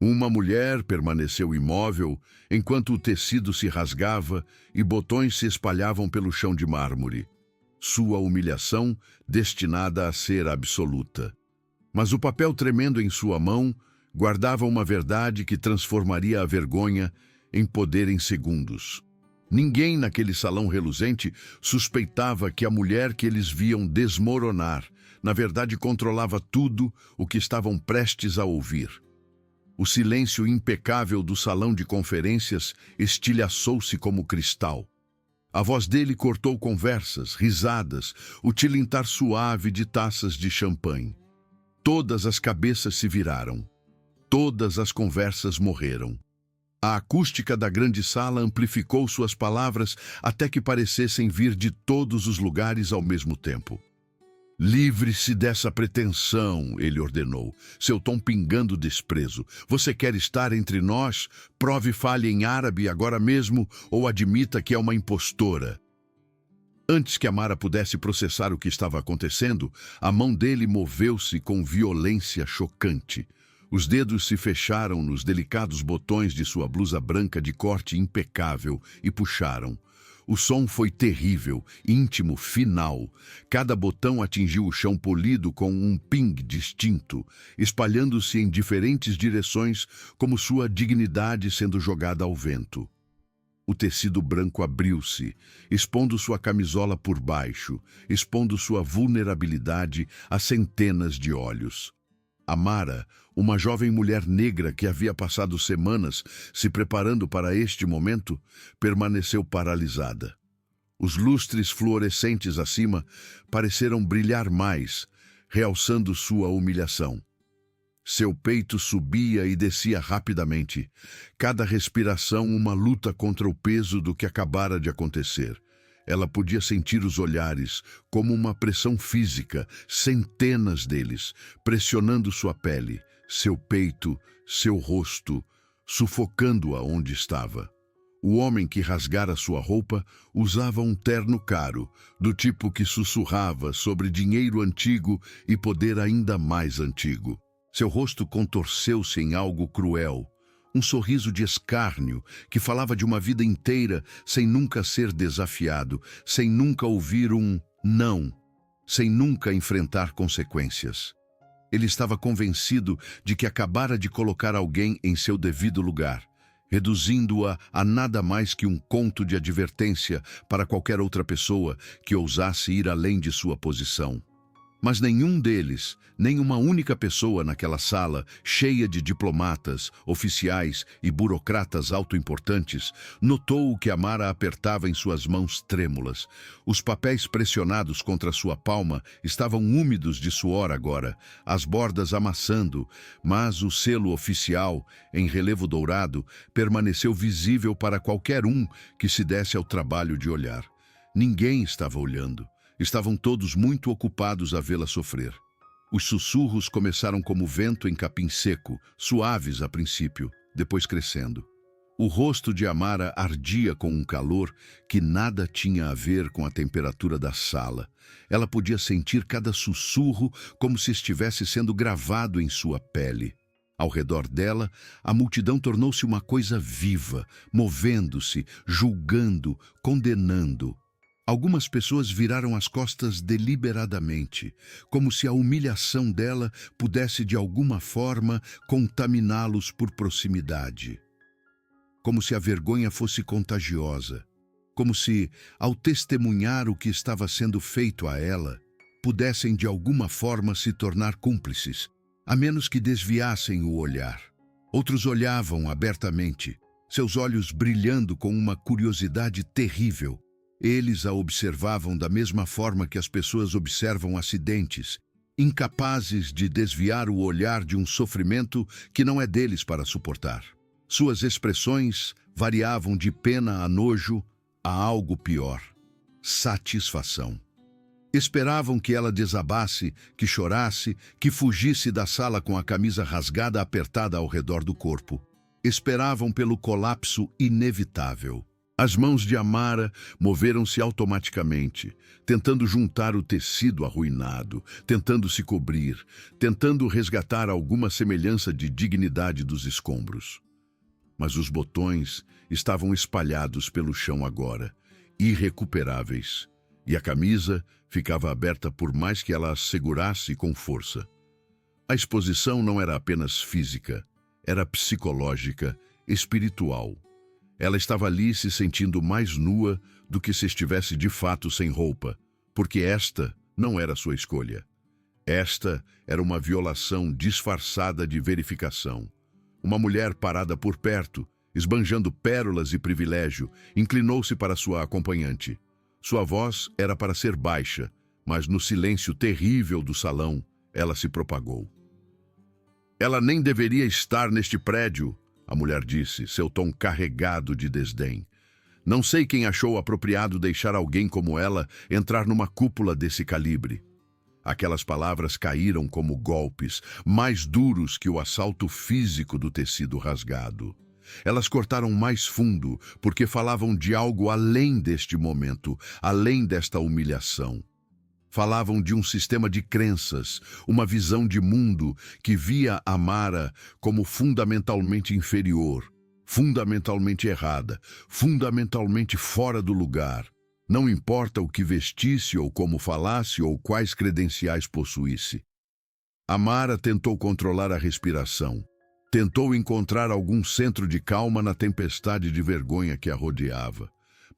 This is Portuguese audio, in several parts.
Uma mulher permaneceu imóvel enquanto o tecido se rasgava e botões se espalhavam pelo chão de mármore. Sua humilhação destinada a ser absoluta. Mas o papel tremendo em sua mão guardava uma verdade que transformaria a vergonha em poder em segundos. Ninguém naquele salão reluzente suspeitava que a mulher que eles viam desmoronar, na verdade, controlava tudo o que estavam prestes a ouvir. O silêncio impecável do salão de conferências estilhaçou-se como cristal. A voz dele cortou conversas, risadas, o tilintar suave de taças de champanhe. Todas as cabeças se viraram. Todas as conversas morreram. A acústica da grande sala amplificou suas palavras até que parecessem vir de todos os lugares ao mesmo tempo. Livre-se dessa pretensão, ele ordenou, seu tom pingando desprezo. Você quer estar entre nós? Prove e fale em árabe agora mesmo ou admita que é uma impostora. Antes que Amara pudesse processar o que estava acontecendo, a mão dele moveu-se com violência chocante. Os dedos se fecharam nos delicados botões de sua blusa branca de corte impecável e puxaram. O som foi terrível, íntimo, final. Cada botão atingiu o chão polido com um ping distinto, espalhando-se em diferentes direções como sua dignidade sendo jogada ao vento. O tecido branco abriu-se, expondo sua camisola por baixo, expondo sua vulnerabilidade a centenas de olhos. Amara, uma jovem mulher negra que havia passado semanas se preparando para este momento, permaneceu paralisada. Os lustres fluorescentes acima pareceram brilhar mais, realçando sua humilhação. Seu peito subia e descia rapidamente, cada respiração uma luta contra o peso do que acabara de acontecer. Ela podia sentir os olhares, como uma pressão física, centenas deles, pressionando sua pele, seu peito, seu rosto, sufocando-a onde estava. O homem que rasgara sua roupa usava um terno caro, do tipo que sussurrava sobre dinheiro antigo e poder ainda mais antigo. Seu rosto contorceu-se em algo cruel, um sorriso de escárnio que falava de uma vida inteira sem nunca ser desafiado, sem nunca ouvir um não, sem nunca enfrentar consequências. Ele estava convencido de que acabara de colocar alguém em seu devido lugar, reduzindo-a a nada mais que um conto de advertência para qualquer outra pessoa que ousasse ir além de sua posição. Mas nenhum deles, nem uma única pessoa naquela sala, cheia de diplomatas, oficiais e burocratas autoimportantes, notou o que Amara apertava em suas mãos trêmulas. Os papéis pressionados contra sua palma estavam úmidos de suor agora, as bordas amassando, mas o selo oficial, em relevo dourado, permaneceu visível para qualquer um que se desse ao trabalho de olhar. Ninguém estava olhando. Estavam todos muito ocupados a vê-la sofrer. Os sussurros começaram como vento em capim seco, suaves a princípio, depois crescendo. O rosto de Amara ardia com um calor que nada tinha a ver com a temperatura da sala. Ela podia sentir cada sussurro como se estivesse sendo gravado em sua pele. Ao redor dela, a multidão tornou-se uma coisa viva, movendo-se, julgando, condenando. Algumas pessoas viraram as costas deliberadamente, como se a humilhação dela pudesse de alguma forma contaminá-los por proximidade. Como se a vergonha fosse contagiosa. Como se, ao testemunhar o que estava sendo feito a ela, pudessem de alguma forma se tornar cúmplices, a menos que desviassem o olhar. Outros olhavam abertamente, seus olhos brilhando com uma curiosidade terrível. Eles a observavam da mesma forma que as pessoas observam acidentes, incapazes de desviar o olhar de um sofrimento que não é deles para suportar. Suas expressões variavam de pena a nojo a algo pior, satisfação. Esperavam que ela desabasse, que chorasse, que fugisse da sala com a camisa rasgada apertada ao redor do corpo. Esperavam pelo colapso inevitável. As mãos de Amara moveram-se automaticamente, tentando juntar o tecido arruinado, tentando se cobrir, tentando resgatar alguma semelhança de dignidade dos escombros. Mas os botões estavam espalhados pelo chão agora, irrecuperáveis, e a camisa ficava aberta por mais que ela a segurasse com força. A exposição não era apenas física, era psicológica, espiritual. Ela estava ali se sentindo mais nua do que se estivesse de fato sem roupa, porque esta não era sua escolha. Esta era uma violação disfarçada de verificação. Uma mulher parada por perto, esbanjando pérolas e privilégio, inclinou-se para sua acompanhante. Sua voz era para ser baixa, mas no silêncio terrível do salão, ela se propagou. Ela nem deveria estar neste prédio, a mulher disse, seu tom carregado de desdém. Não sei quem achou apropriado deixar alguém como ela entrar numa cúpula desse calibre. Aquelas palavras caíram como golpes, mais duros que o assalto físico do tecido rasgado. Elas cortaram mais fundo, porque falavam de algo além deste momento, além desta humilhação. Falavam de um sistema de crenças, uma visão de mundo que via Amara como fundamentalmente inferior, fundamentalmente errada, fundamentalmente fora do lugar. Não importa o que vestisse ou como falasse ou quais credenciais possuísse. Amara tentou controlar a respiração. Tentou encontrar algum centro de calma na tempestade de vergonha que a rodeava.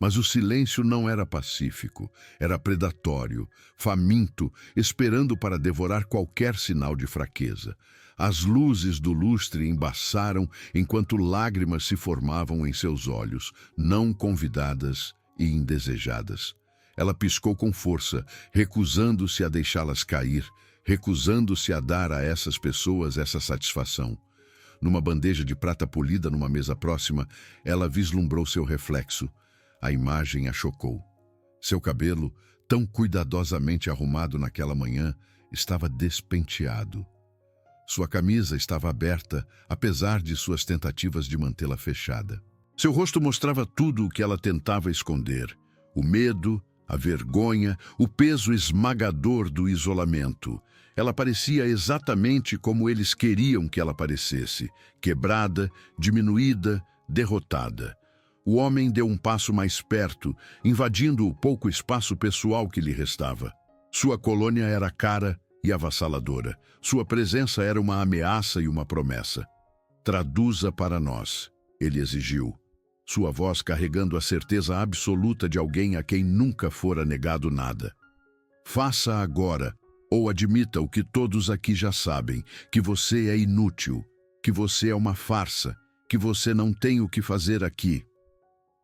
Mas o silêncio não era pacífico, era predatório, faminto, esperando para devorar qualquer sinal de fraqueza. As luzes do lustre embaçaram enquanto lágrimas se formavam em seus olhos, não convidadas e indesejadas. Ela piscou com força, recusando-se a deixá-las cair, recusando-se a dar a essas pessoas essa satisfação. Numa bandeja de prata polida numa mesa próxima, ela vislumbrou seu reflexo. A imagem a chocou. Seu cabelo, tão cuidadosamente arrumado naquela manhã, estava despenteado. Sua camisa estava aberta, apesar de suas tentativas de mantê-la fechada. Seu rosto mostrava tudo o que ela tentava esconder: o medo, a vergonha, o peso esmagador do isolamento. Ela parecia exatamente como eles queriam que ela parecesse: quebrada, diminuída, derrotada. O homem deu um passo mais perto, invadindo o pouco espaço pessoal que lhe restava. Sua colônia era cara e avassaladora. Sua presença era uma ameaça e uma promessa. Traduza para nós, ele exigiu. Sua voz carregando a certeza absoluta de alguém a quem nunca fora negado nada. Faça agora, ou admita o que todos aqui já sabem, que você é inútil, que você é uma farsa, que você não tem o que fazer aqui.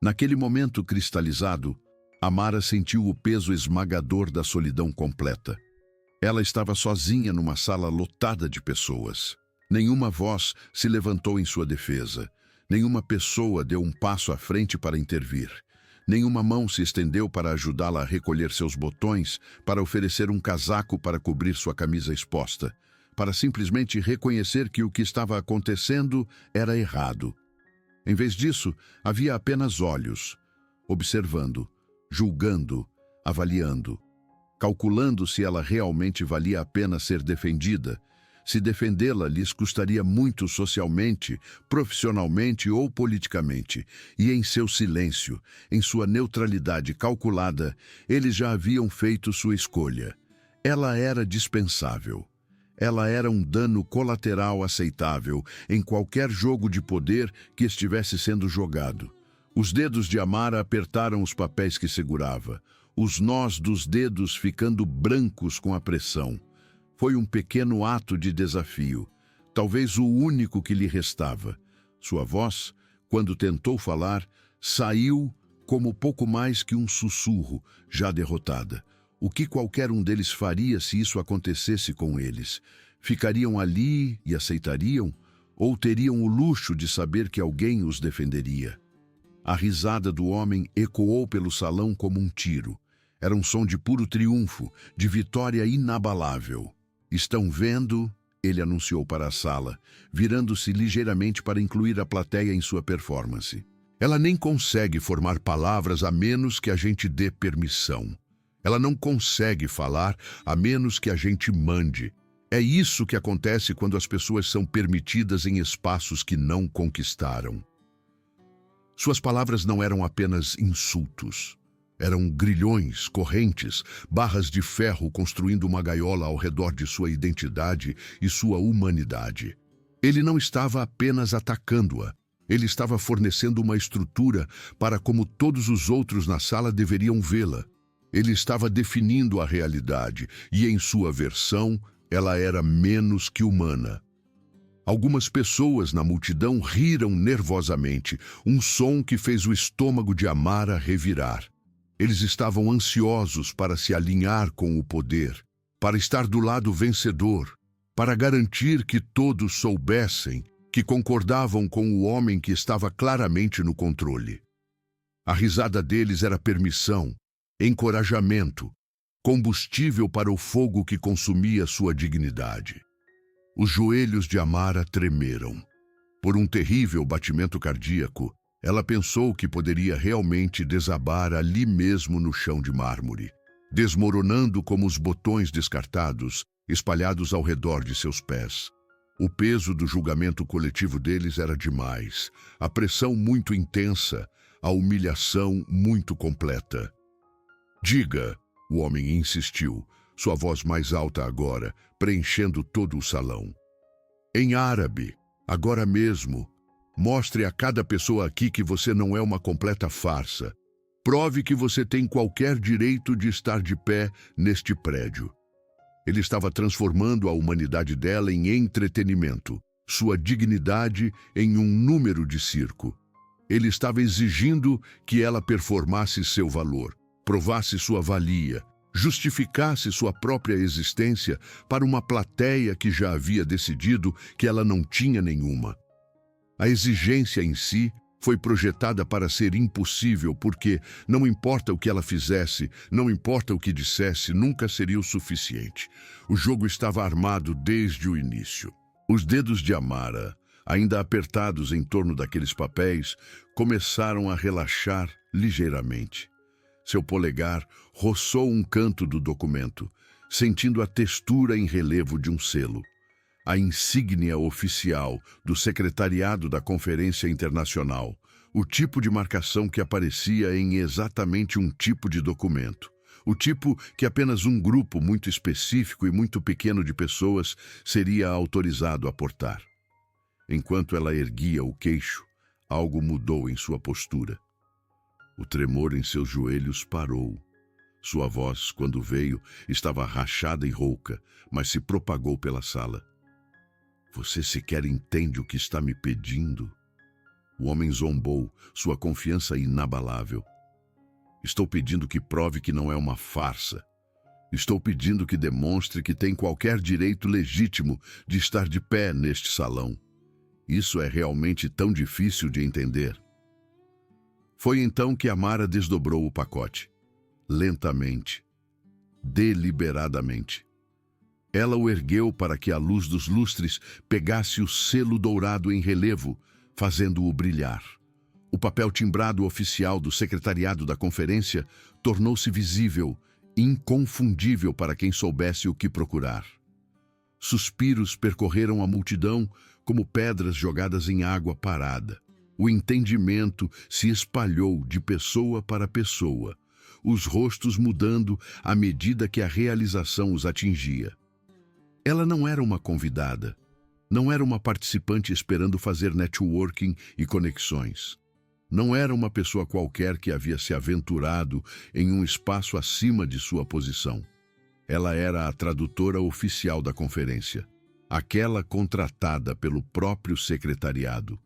Naquele momento cristalizado, Amara sentiu o peso esmagador da solidão completa. Ela estava sozinha numa sala lotada de pessoas. Nenhuma voz se levantou em sua defesa. Nenhuma pessoa deu um passo à frente para intervir. Nenhuma mão se estendeu para ajudá-la a recolher seus botões, para oferecer um casaco para cobrir sua camisa exposta, para simplesmente reconhecer que o que estava acontecendo era errado. Em vez disso, havia apenas olhos, observando, julgando, avaliando, calculando se ela realmente valia a pena ser defendida, se defendê-la lhes custaria muito socialmente, profissionalmente ou politicamente, e em seu silêncio, em sua neutralidade calculada, eles já haviam feito sua escolha. Ela era dispensável. Ela era um dano colateral aceitável em qualquer jogo de poder que estivesse sendo jogado. Os dedos de Amara apertaram os papéis que segurava, os nós dos dedos ficando brancos com a pressão. Foi um pequeno ato de desafio, talvez o único que lhe restava. Sua voz, quando tentou falar, saiu como pouco mais que um sussurro, já derrotada. O que qualquer um deles faria se isso acontecesse com eles? Ficariam ali e aceitariam? Ou teriam o luxo de saber que alguém os defenderia? A risada do homem ecoou pelo salão como um tiro. Era um som de puro triunfo, de vitória inabalável. Estão vendo? Ele anunciou para a sala, virando-se ligeiramente para incluir a plateia em sua performance. Ela nem consegue formar palavras a menos que a gente dê permissão. Ela não consegue falar a menos que a gente mande. É isso que acontece quando as pessoas são permitidas em espaços que não conquistaram. Suas palavras não eram apenas insultos. Eram grilhões, correntes, barras de ferro construindo uma gaiola ao redor de sua identidade e sua humanidade. Ele não estava apenas atacando-a. Ele estava fornecendo uma estrutura para como todos os outros na sala deveriam vê-la. Ele estava definindo a realidade e, em sua versão, ela era menos que humana. Algumas pessoas na multidão riram nervosamente, um som que fez o estômago de Amara revirar. Eles estavam ansiosos para se alinhar com o poder, para estar do lado vencedor, para garantir que todos soubessem que concordavam com o homem que estava claramente no controle. A risada deles era permissão, encorajamento, combustível para o fogo que consumia sua dignidade. Os joelhos de Amara tremeram. Por um terrível batimento cardíaco, ela pensou que poderia realmente desabar ali mesmo no chão de mármore, desmoronando como os botões descartados, espalhados ao redor de seus pés. O peso do julgamento coletivo deles era demais, a pressão muito intensa, a humilhação muito completa. Diga, o homem insistiu, sua voz mais alta agora, preenchendo todo o salão. Em árabe, agora mesmo, mostre a cada pessoa aqui que você não é uma completa farsa. Prove que você tem qualquer direito de estar de pé neste prédio. Ele estava transformando a humanidade dela em entretenimento, sua dignidade em um número de circo. Ele estava exigindo que ela performasse seu valor, provasse sua valia, justificasse sua própria existência para uma plateia que já havia decidido que ela não tinha nenhuma. A exigência em si foi projetada para ser impossível porque, não importa o que ela fizesse, não importa o que dissesse, nunca seria o suficiente. O jogo estava armado desde o início. Os dedos de Amara, ainda apertados em torno daqueles papéis, começaram a relaxar ligeiramente. Seu polegar roçou um canto do documento, sentindo a textura em relevo de um selo. A insígnia oficial do Secretariado da Conferência Internacional, o tipo de marcação que aparecia em exatamente um tipo de documento, o tipo que apenas um grupo muito específico e muito pequeno de pessoas seria autorizado a portar. Enquanto ela erguia o queixo, algo mudou em sua postura. O tremor em seus joelhos parou. Sua voz, quando veio, estava rachada e rouca, mas se propagou pela sala. Você sequer entende o que está me pedindo? O homem zombou, sua confiança inabalável. Estou pedindo que prove que não é uma farsa. Estou pedindo que demonstre que tem qualquer direito legítimo de estar de pé neste salão. Isso é realmente tão difícil de entender. Foi então que Amara desdobrou o pacote. Lentamente, deliberadamente. Ela o ergueu para que a luz dos lustres pegasse o selo dourado em relevo, fazendo-o brilhar. O papel timbrado oficial do secretariado da conferência tornou-se visível, inconfundível para quem soubesse o que procurar. Suspiros percorreram a multidão como pedras jogadas em água parada. O entendimento se espalhou de pessoa para pessoa, os rostos mudando à medida que a realização os atingia. Ela não era uma convidada, não era uma participante esperando fazer networking e conexões. Não era uma pessoa qualquer que havia se aventurado em um espaço acima de sua posição. Ela era a tradutora oficial da conferência, aquela contratada pelo próprio secretariado,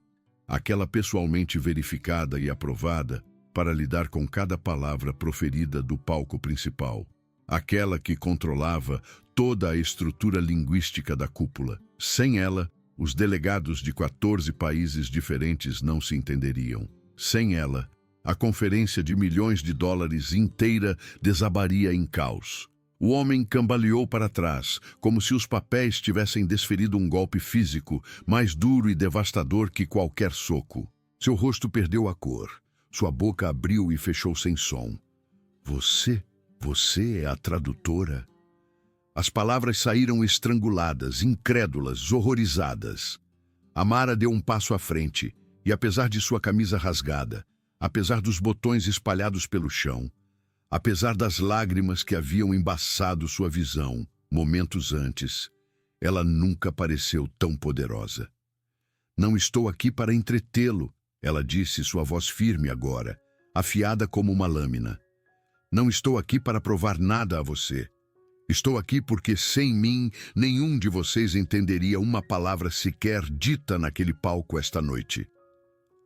aquela pessoalmente verificada e aprovada para lidar com cada palavra proferida do palco principal, aquela que controlava toda a estrutura linguística da cúpula. Sem ela, os delegados de 14 países diferentes não se entenderiam. Sem ela, a conferência de milhões de dólares inteira desabaria em caos. O homem cambaleou para trás, como se os papéis tivessem desferido um golpe físico, mais duro e devastador que qualquer soco. Seu rosto perdeu a cor. Sua boca abriu e fechou sem som. Você é a tradutora? As palavras saíram estranguladas, incrédulas, horrorizadas. Amara deu um passo à frente, e apesar de sua camisa rasgada, apesar dos botões espalhados pelo chão, apesar das lágrimas que haviam embaçado sua visão momentos antes, ela nunca pareceu tão poderosa. Não estou aqui para entretê-lo, ela disse, sua voz firme agora, afiada como uma lâmina. Não estou aqui para provar nada a você. Estou aqui porque, sem mim, nenhum de vocês entenderia uma palavra sequer dita naquele palco esta noite.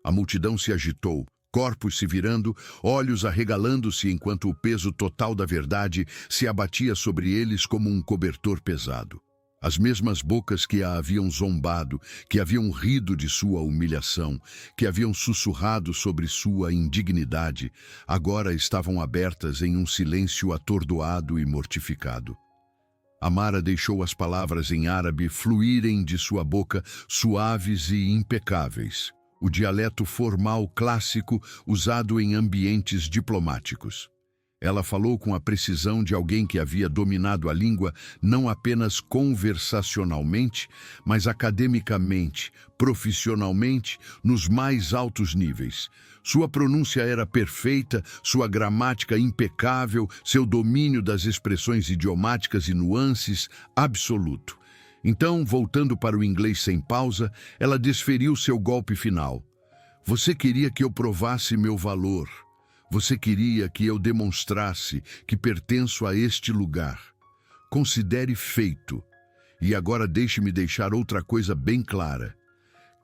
A multidão se agitou, corpos se virando, olhos arregalando-se enquanto o peso total da verdade se abatia sobre eles como um cobertor pesado. As mesmas bocas que a haviam zombado, que haviam rido de sua humilhação, que haviam sussurrado sobre sua indignidade, agora estavam abertas em um silêncio atordoado e mortificado. Amara deixou as palavras em árabe fluírem de sua boca, suaves e impecáveis, o dialeto formal clássico usado em ambientes diplomáticos. Ela falou com a precisão de alguém que havia dominado a língua não apenas conversacionalmente, mas academicamente, profissionalmente, nos mais altos níveis. Sua pronúncia era perfeita, sua gramática impecável, seu domínio das expressões idiomáticas e nuances absoluto. Então, voltando para o inglês sem pausa, ela desferiu seu golpe final. Você queria que eu provasse meu valor. Você queria que eu demonstrasse que pertenço a este lugar. Considere feito. E agora deixe-me deixar outra coisa bem clara.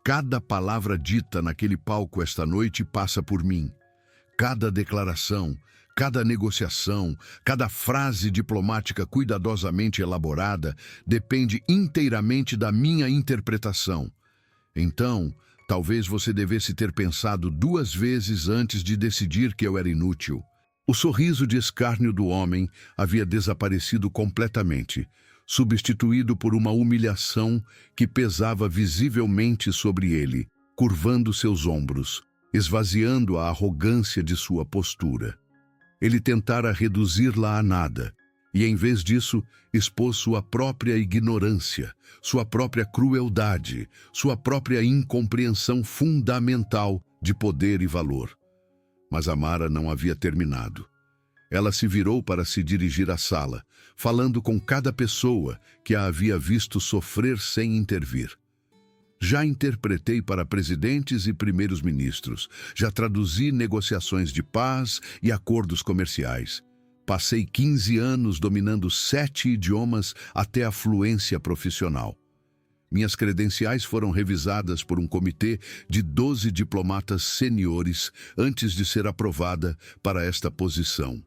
Cada palavra dita naquele palco esta noite passa por mim. Cada declaração, cada negociação, cada frase diplomática cuidadosamente elaborada depende inteiramente da minha interpretação. Então, talvez você devesse ter pensado 2 vezes antes de decidir que eu era inútil. O sorriso de escárnio do homem havia desaparecido completamente, substituído por uma humilhação que pesava visivelmente sobre ele, curvando seus ombros, esvaziando a arrogância de sua postura. Ele tentara reduzi-la a nada, e em vez disso, expôs sua própria ignorância, sua própria crueldade, sua própria incompreensão fundamental de poder e valor. Mas Amara não havia terminado. Ela se virou para se dirigir à sala, falando com cada pessoa que a havia visto sofrer sem intervir. Já interpretei para presidentes e primeiros ministros, já traduzi negociações de paz e acordos comerciais. Passei 15 anos dominando 7 idiomas até a fluência profissional. Minhas credenciais foram revisadas por um comitê de 12 diplomatas seniores antes de ser aprovada para esta posição.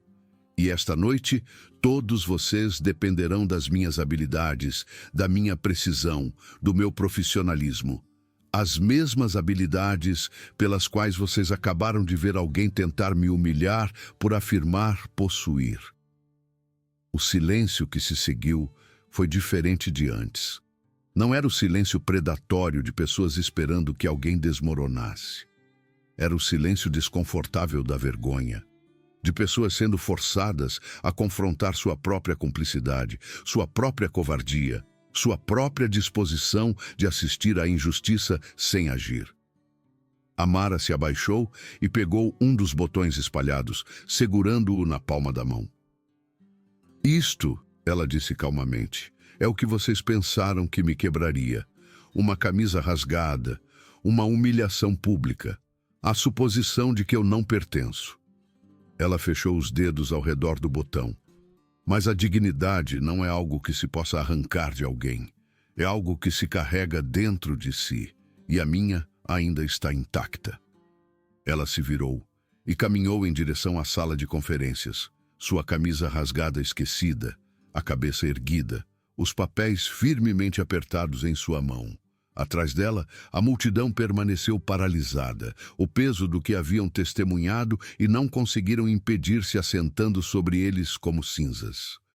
E esta noite, todos vocês dependerão das minhas habilidades, da minha precisão, do meu profissionalismo. As mesmas habilidades pelas quais vocês acabaram de ver alguém tentar me humilhar por afirmar possuir. O silêncio que se seguiu foi diferente de antes. Não era o silêncio predatório de pessoas esperando que alguém desmoronasse. Era o silêncio desconfortável da vergonha, de pessoas sendo forçadas a confrontar sua própria cumplicidade, sua própria covardia, sua própria disposição de assistir à injustiça sem agir. Amara se abaixou e pegou um dos botões espalhados, segurando-o na palma da mão. Isto, ela disse calmamente, é o que vocês pensaram que me quebraria. Uma camisa rasgada, uma humilhação pública, a suposição de que eu não pertenço. Ela fechou os dedos ao redor do botão. Mas a dignidade não é algo que se possa arrancar de alguém. É algo que se carrega dentro de si, e a minha ainda está intacta. Ela se virou e caminhou em direção à sala de conferências, sua camisa rasgada esquecida, a cabeça erguida, os papéis firmemente apertados em sua mão. Atrás dela, a multidão permaneceu paralisada, o peso do que haviam testemunhado e não conseguiram impedir-se assentando sobre eles como cinzas.